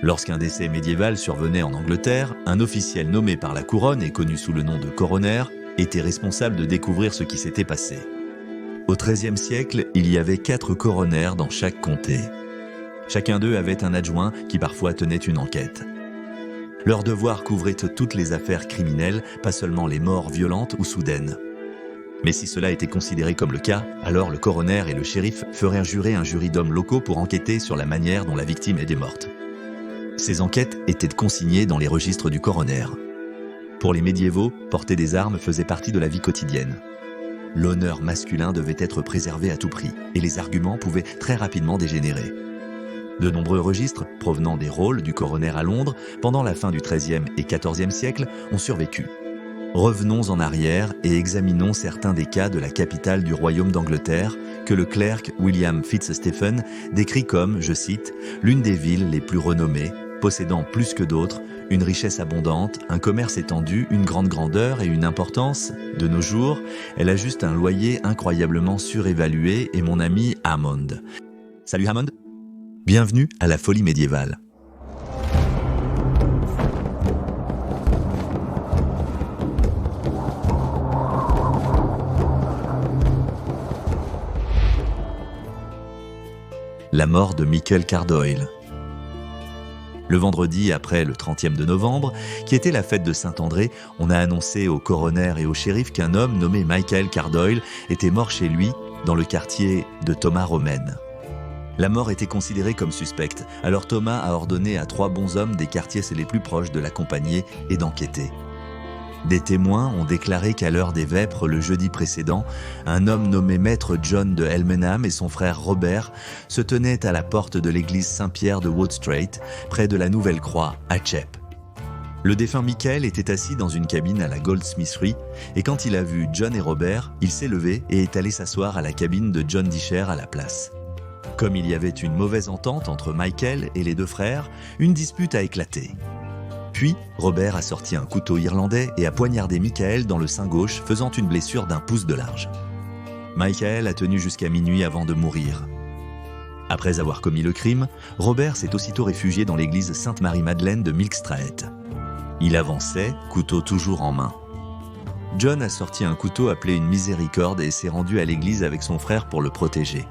Lorsqu'un décès médiéval survenait en Angleterre, un officiel nommé par la couronne et connu sous le nom de coroner était responsable de découvrir ce qui s'était passé. Au XIIIe siècle, il y avait 4 coroners dans chaque comté. Chacun d'eux avait un adjoint qui parfois tenait une enquête. Leur devoir couvrait toutes les affaires criminelles, pas seulement les morts violentes ou soudaines. Mais si cela était considéré comme le cas, alors le coroner et le shérif feraient jurer un jury d'hommes locaux pour enquêter sur la manière dont la victime était morte. Ces enquêtes étaient consignées dans les registres du coroner. Pour les médiévaux, porter des armes faisait partie de la vie quotidienne. L'honneur masculin devait être préservé à tout prix, et les arguments pouvaient très rapidement dégénérer. De nombreux registres, provenant des rôles du coroner à Londres, pendant la fin du XIIIe et XIVe siècle, ont survécu. Revenons en arrière et examinons certains des cas de la capitale du royaume d'Angleterre que le clerc William Fitzstephen décrit comme, je cite, « l'une des villes les plus renommées, possédant plus que d'autres, une richesse abondante, un commerce étendu, une grande grandeur et une importance. De nos jours, elle a juste un loyer incroyablement surévalué et mon ami Hammond. » Salut Hammond. Bienvenue à la folie médiévale. La mort de Michael Cardoyle. Le vendredi après le 30e de novembre, qui était la fête de Saint-André, on a annoncé au coroner et au shérif qu'un homme nommé Michael Cardoyle était mort chez lui, dans le quartier de Thomas Romaine. La mort était considérée comme suspecte, alors Thomas a ordonné à 3 bons hommes des quartiers les plus proches de l'accompagner et d'enquêter. Des témoins ont déclaré qu'à l'heure des vêpres le jeudi précédent, un homme nommé maître John de Elmenham et son frère Robert se tenaient à la porte de l'église Saint-Pierre de Wood Street, près de la Nouvelle Croix, à Chep. Le défunt Michael était assis dans une cabine à la Goldsmithery et quand il a vu John et Robert, il s'est levé et est allé s'asseoir à la cabine de John Disher à la place. Comme il y avait une mauvaise entente entre Michael et les 2 frères, une dispute a éclaté. Puis, Robert a sorti un couteau irlandais et a poignardé Michael dans le sein gauche, faisant une blessure d'1 pouce de large. Michael a tenu jusqu'à minuit avant de mourir. Après avoir commis le crime, Robert s'est aussitôt réfugié dans l'église Sainte-Marie-Madeleine de Milk Street. Il avançait, couteau toujours en main. John a sorti un couteau appelé une miséricorde et s'est rendu à l'église avec son frère pour le protéger.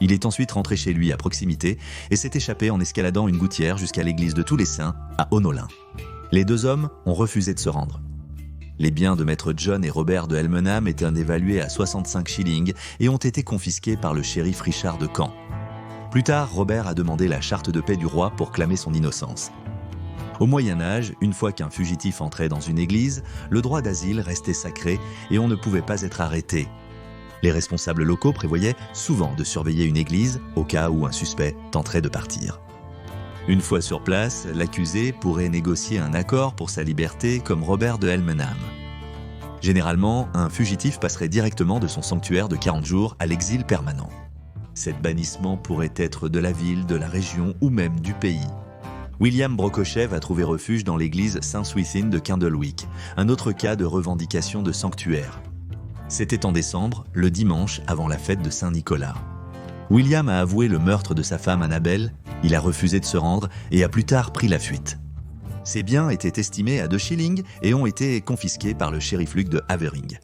Il est ensuite rentré chez lui à proximité et s'est échappé en escaladant une gouttière jusqu'à l'église de Tous les Saints, à Honolin. Les 2 hommes ont refusé de se rendre. Les biens de maître John et Robert de Elmenham étaient évalués à 65 shillings et ont été confisqués par le shérif Richard de Caen. Plus tard, Robert a demandé la charte de paix du roi pour clamer son innocence. Au Moyen-Âge, une fois qu'un fugitif entrait dans une église, le droit d'asile restait sacré et on ne pouvait pas être arrêté. Les responsables locaux prévoyaient souvent de surveiller une église au cas où un suspect tenterait de partir. Une fois sur place, l'accusé pourrait négocier un accord pour sa liberté comme Robert de Elmenham. Généralement, un fugitif passerait directement de son sanctuaire de 40 jours à l'exil permanent. Cet bannissement pourrait être de la ville, de la région ou même du pays. William Brocochet va trouver refuge dans l'église Saint-Swithin de Candlewick, un autre cas de revendication de sanctuaire. C'était en décembre, le dimanche avant la fête de Saint-Nicolas. William a avoué le meurtre de sa femme Annabelle, il a refusé de se rendre et a plus tard pris la fuite. Ses biens étaient estimés à 2 shillings et ont été confisqués par le shérif Luc de Havering.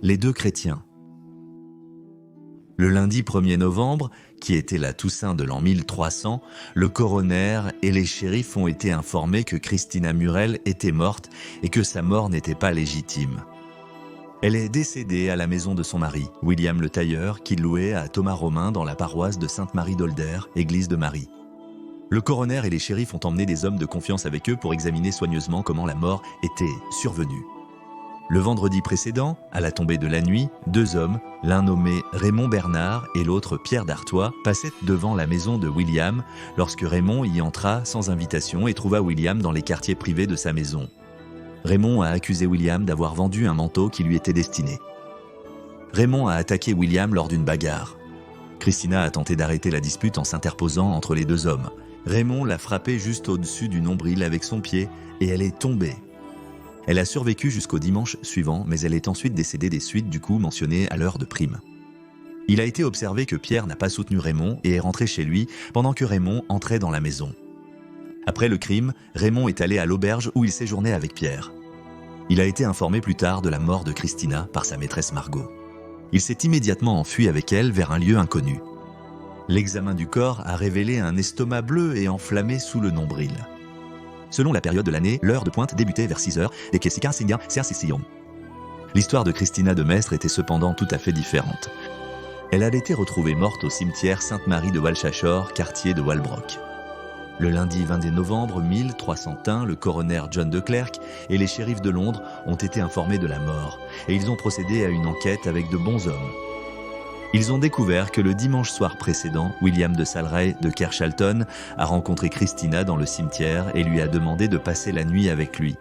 Les 2 chrétiens. Le lundi 1er novembre, qui était la Toussaint de l'an 1300, le coroner et les shérifs ont été informés que Christina Murrell était morte et que sa mort n'était pas légitime. Elle est décédée à la maison de son mari, William le tailleur, qui louait à Thomas Romain dans la paroisse de Sainte-Marie d'Older, église de Marie. Le coroner et les shérifs ont emmené des hommes de confiance avec eux pour examiner soigneusement comment la mort était survenue. Le vendredi précédent, à la tombée de la nuit, 2 hommes, l'un nommé Raymond Bernard et l'autre Pierre d'Artois, passaient devant la maison de William lorsque Raymond y entra sans invitation et trouva William dans les quartiers privés de sa maison. Raymond a accusé William d'avoir vendu un manteau qui lui était destiné. Raymond a attaqué William lors d'une bagarre. Christina a tenté d'arrêter la dispute en s'interposant entre les 2 hommes. Raymond l'a frappée juste au-dessus du nombril avec son pied et elle est tombée. Elle a survécu jusqu'au dimanche suivant, mais elle est ensuite décédée des suites du coup mentionnées à l'heure de prime. Il a été observé que Pierre n'a pas soutenu Raymond et est rentré chez lui pendant que Raymond entrait dans la maison. Après le crime, Raymond est allé à l'auberge où il séjournait avec Pierre. Il a été informé plus tard de la mort de Christina par sa maîtresse Margot. Il s'est immédiatement enfui avec elle vers un lieu inconnu. L'examen du corps a révélé un estomac bleu et enflammé sous le nombril. Selon la période de l'année, l'heure de pointe débutait vers 6 heures et que L'histoire de Christina de Maistre était cependant tout à fait différente. Elle a été retrouvée morte au cimetière Sainte-Marie de Walshashore, quartier de Walbrook. Le lundi 22 novembre 1301, le coroner John de Clercq et les shérifs de Londres ont été informés de la mort et ils ont procédé à une enquête avec de bons hommes. Ils ont découvert que le dimanche soir précédent, William de Salray de Carshalton a rencontré Christina dans le cimetière et lui a demandé de passer la nuit avec lui.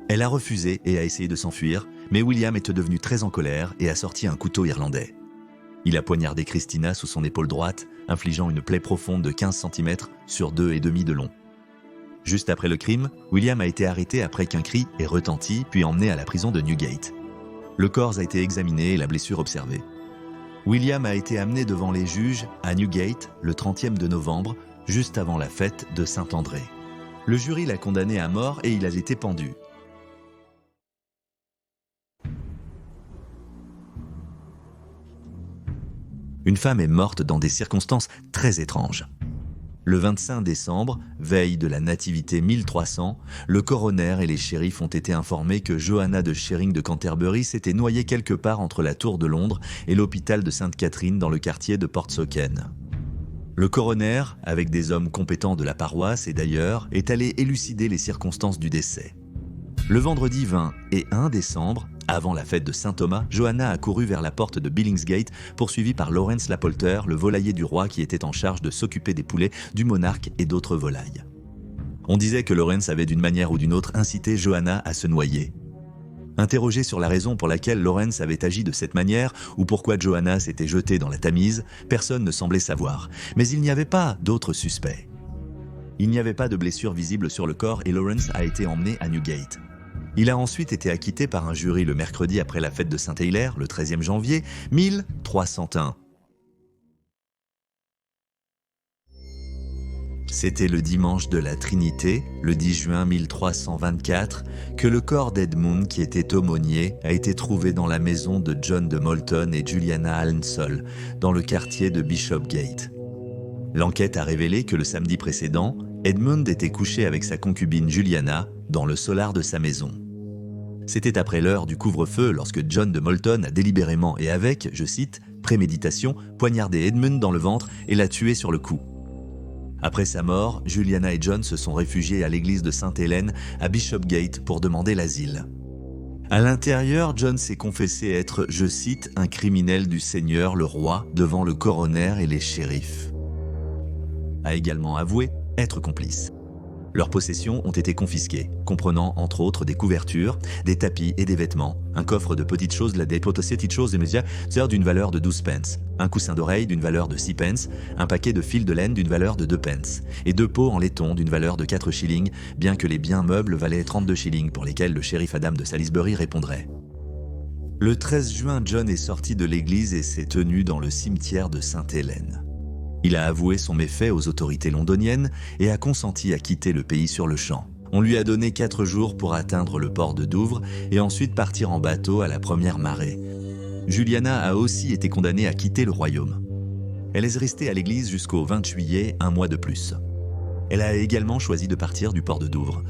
Elle a refusé et a essayé de s'enfuir, mais William est devenu très en colère et a sorti un couteau irlandais. Il a poignardé Christina sous son épaule droite, infligeant une plaie profonde de 15 cm sur 2,5 de long. Juste après le crime, William a été arrêté après qu'un cri ait retenti, puis emmené à la prison de Newgate. Le corps a été examiné et la blessure observée. William a été amené devant les juges à Newgate le 30e de novembre, juste avant la fête de Saint-André. Le jury l'a condamné à mort et il a été pendu. Une femme est morte dans des circonstances très étranges. Le 25 décembre, veille de la Nativité 1300, le coroner et les shérifs ont été informés que Johanna de Shearing de Canterbury s'était noyée quelque part entre la Tour de Londres et l'hôpital de Sainte-Catherine dans le quartier de Portsoken. Le coroner, avec des hommes compétents de la paroisse et d'ailleurs, est allé élucider les circonstances du décès. Le vendredi 20 et 1 décembre, avant la fête de Saint-Thomas, Johanna a couru vers la porte de Billingsgate, poursuivie par Lawrence Lapolter, le volailler du roi qui était en charge de s'occuper des poulets, du monarque et d'autres volailles. On disait que Lawrence avait d'une manière ou d'une autre incité Johanna à se noyer. Interrogé sur la raison pour laquelle Lawrence avait agi de cette manière ou pourquoi Johanna s'était jetée dans la Tamise, personne ne semblait savoir. Mais il n'y avait pas d'autres suspects. Il n'y avait pas de blessure visible sur le corps et Lawrence a été emmené à Newgate. Il a ensuite été acquitté par un jury le mercredi après la fête de Saint-Hilaire, le 13e janvier 1301. C'était le dimanche de la Trinité, le 10 juin 1324, que le corps d'Edmund, qui était aumônier, a été trouvé dans la maison de John de Moulton et Juliana Alnsol, dans le quartier de Bishopgate. L'enquête a révélé que le samedi précédent, Edmund était couché avec sa concubine Juliana dans le solar de sa maison. C'était après l'heure du couvre-feu lorsque John de Moulton a délibérément et avec, je cite, préméditation, poignardé Edmund dans le ventre et l'a tué sur le coup. Après sa mort, Juliana et John se sont réfugiés à l'église de Sainte-Hélène à Bishopgate pour demander l'asile. À l'intérieur, John s'est confessé être, je cite, un criminel du Seigneur, le roi, devant le coroner et les shérifs. A également avoué être complice. Leurs possessions ont été confisquées, comprenant entre autres des couvertures, des tapis et des vêtements, un coffre de petites choses, des petites choses de médias d'une valeur de 12 pence, un coussin d'oreille d'une valeur de 6 pence, un paquet de fils de laine d'une valeur de 2 pence, et 2 pots en laiton d'une valeur de 4 shillings, bien que les biens meubles valaient 32 shillings pour lesquels le shérif Adam de Salisbury répondrait. Le 13 juin, John est sorti de l'église et s'est tenu dans le cimetière de Sainte-Hélène. Il a avoué son méfait aux autorités londoniennes et a consenti à quitter le pays sur le champ. On lui a donné 4 jours pour atteindre le port de Douvres et ensuite partir en bateau à la première marée. Juliana a aussi été condamnée à quitter le royaume. Elle est restée à l'église jusqu'au 20 juillet, un mois de plus. Elle a également choisi de partir du port de Douvres.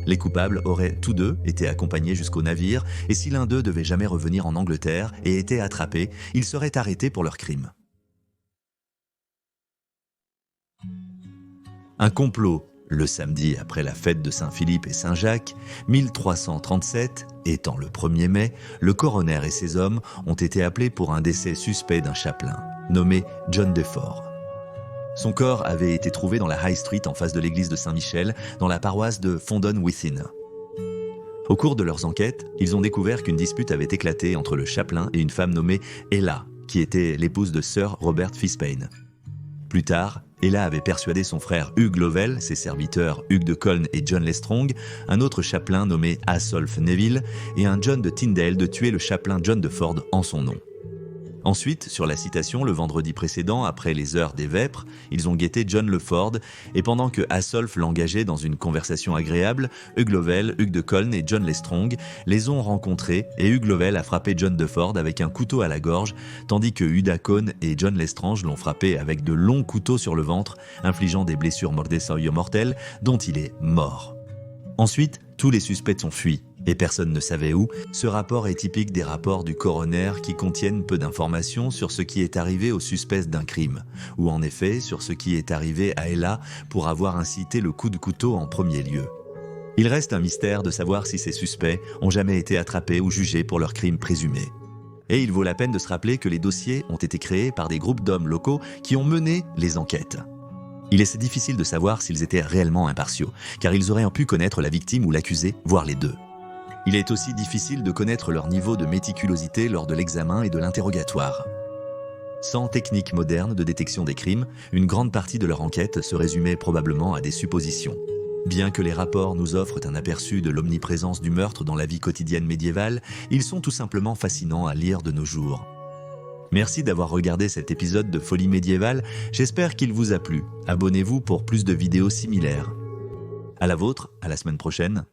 Les coupables auraient tous deux été accompagnés jusqu'au navire et si l'un d'eux devait jamais revenir en Angleterre et était attrapé, ils seraient arrêtés pour leur crime. Un complot, le samedi après la fête de Saint-Philippe et Saint-Jacques, 1337, étant le 1er mai, le coroner et ses hommes ont été appelés pour un décès suspect d'un chapelain, nommé John Deford. Son corps avait été trouvé dans la High Street en face de l'église de Saint-Michel, dans la paroisse de Fondon-Within. Au cours de leurs enquêtes, ils ont découvert qu'une dispute avait éclaté entre le chapelain et une femme nommée Ella, qui était l'épouse de Sir Robert Fitzpaine. Plus tard, Ella avait persuadé son frère Hugh Lovell, ses serviteurs Hugh de Colne et John Lestrong, un autre chapelain nommé Asolph Neville et un John de Tyndale de tuer le chapelain John de Ford en son nom. Ensuite, sur la citation, le vendredi précédent, après les heures des vêpres, ils ont guetté John Leford, et pendant que Asolf l'engageait dans une conversation agréable, Hugh Lovell, Hugues de Colne et John Lestrong les ont rencontrés, et Hugh Lovell a frappé John Deford avec un couteau à la gorge, tandis que Uda Colne et John Lestrange l'ont frappé avec de longs couteaux sur le ventre, infligeant des blessures mortelles dont il est mort. Ensuite, tous les suspects ont fui, et personne ne savait où. Ce rapport est typique des rapports du coroner qui contiennent peu d'informations sur ce qui est arrivé aux suspects d'un crime, ou en effet sur ce qui est arrivé à Ella pour avoir incité le coup de couteau en premier lieu. Il reste un mystère de savoir si ces suspects ont jamais été attrapés ou jugés pour leurs crimes présumés. Et il vaut la peine de se rappeler que les dossiers ont été créés par des groupes d'hommes locaux qui ont mené les enquêtes. Il est difficile de savoir s'ils étaient réellement impartiaux, car ils auraient pu connaître la victime ou l'accusé, voire les deux. Il est aussi difficile de connaître leur niveau de méticulosité lors de l'examen et de l'interrogatoire. Sans technique moderne de détection des crimes, une grande partie de leur enquête se résumait probablement à des suppositions. Bien que les rapports nous offrent un aperçu de l'omniprésence du meurtre dans la vie quotidienne médiévale, ils sont tout simplement fascinants à lire de nos jours. Merci d'avoir regardé cet épisode de Folie médiévale, j'espère qu'il vous a plu. Abonnez-vous pour plus de vidéos similaires. À la vôtre, à la semaine prochaine.